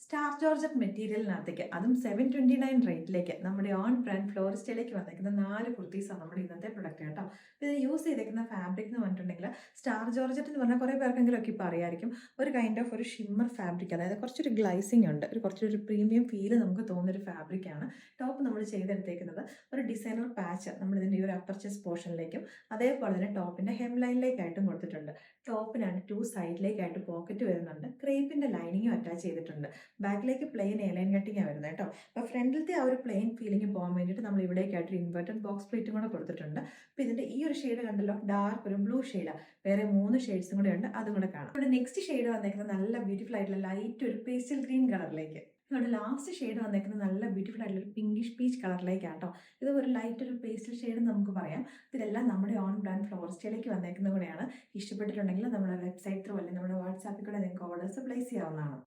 Star georgette മെറ്റീരിയലിനകത്തേക്ക് അതും 729 റേറ്റിലേക്ക് നമ്മുടെ on brand ഫ്ലോറിസ്റ്റയിലേക്ക് വന്നേക്കുന്ന 4 കുർത്തീസാണ് നമ്മുടെ ഇന്നത്തെ പ്രൊഡക്റ്റ് കേട്ടോ. ഇത് യൂസ് ചെയ്തേക്കുന്ന ഫാബ്രിക് എന്ന് പറഞ്ഞിട്ടുണ്ടെങ്കിൽ സ്റ്റാർ ജോർജറ്റ് എന്ന് പറഞ്ഞാൽ കുറേ പേർക്കെങ്കിലും ഒക്കെ ഇപ്പോൾ അറിയായിരിക്കും. ഒരു കൈൻഡ് ഓഫ് ഒരു ഷിമ്മർ ഫാബ്രിക്, അതായത് കുറച്ചൊരു ഗ്ലൈസിങ് ഉണ്ട്, കുറച്ചൊരു പ്രീമിയം ഫീല് നമുക്ക് തോന്നുന്നൊരു ഫാബ്രിക്കാണ്. ടോപ്പ് നമ്മൾ ചെയ്തെടുത്തേക്കുന്നത് ഒരു ഡിസൈനർ പാച്ച് നമ്മൾ ഇതിൻ്റെ ഈ ഒരു അപ്പർ ചെസ്റ്റ് പോർഷനിലേക്കും അതേപോലെ തന്നെ ടോപ്പിൻ്റെ ഹെം ലൈനിലേക്കായിട്ടും കൊടുത്തിട്ടുണ്ട്. ടോപ്പിനാണ് 2 സൈഡിലേക്കായിട്ട് പോക്കറ്റ് വരുന്നുണ്ട്. ക്രേപ്പിൻ്റെ ലൈനിങ്ങും അറ്റാച്ച് ചെയ്തിട്ടുണ്ട്. ബാക്കിലേക്ക് പ്ലെയിൻ എയർലൈൻ കട്ടിങ്ങാണ് വരുന്നത് കേട്ടോ. അപ്പോൾ ഫ്രണ്ടിലത്തെ ആ ഒരു പ്ലെയിൻ ഫീലിംഗ് പോകാൻ വേണ്ടിയിട്ട് നമ്മൾ ഇവിടേക്കായിട്ട് ഇൻവെർട്ടഡ് ബോക്സ് പ്ലേറ്റും കൂടെ കൊടുത്തിട്ടുണ്ട്. അപ്പോൾ ഇതിൻ്റെ ഈ ഒരു ഷെയ്ഡ് കണ്ടല്ലോ, ഡാർക്ക് ഒരു ബ്ലൂ ഷെയ്ഡാണ്. വേറെ 3 ഷെയ്ഡ്സും കൂടെ ഉണ്ട്, അതും കൂടെ കാണാം. ഇവിടെ നെക്സ്റ്റ് ഷെയ്ഡ് വന്നേക്കുന്നത് നല്ല ബ്യൂട്ടിഫുൾ ആയിട്ടുള്ള ലൈറ്റ് ഒരു പേസ്റ്റൽ ഗ്രീൻ കളറിലേക്ക്. ഇവിടെ ലാസ്റ്റ് ഷെയ്ഡ് വന്നേക്കുന്നത് നല്ല ബ്യൂട്ടിഫുൾ ആയിട്ടുള്ള ഒരു പിങ്കിഷ് പീച്ച് കളറിലേക്കാണ് കേട്ടോ. ഇത് ഒരു ലൈറ്റ് ഒരു പേസ്റ്റൽ ഷെയ്ഡ് നമുക്ക് പറയാം. ഇതെല്ലാം നമ്മുടെ ഓൺ ബ്രാൻഡ് ഫ്ലോറിസ്റ്റയിലേക്ക് വന്നേക്കുന്നത് കൂടെയാണ്. ഇഷ്ടപ്പെട്ടിട്ടുണ്ടെങ്കിൽ നമ്മുടെ വെബ്സൈറ്റ് ത്രൂ അല്ലെങ്കിൽ നമ്മുടെ വാട്സാപ്പിൽ കൂടെ നിങ്ങൾക്ക് ഓർഡേഴ്സ് പ്ലേസ് ചെയ്യാവുന്നതാണ്.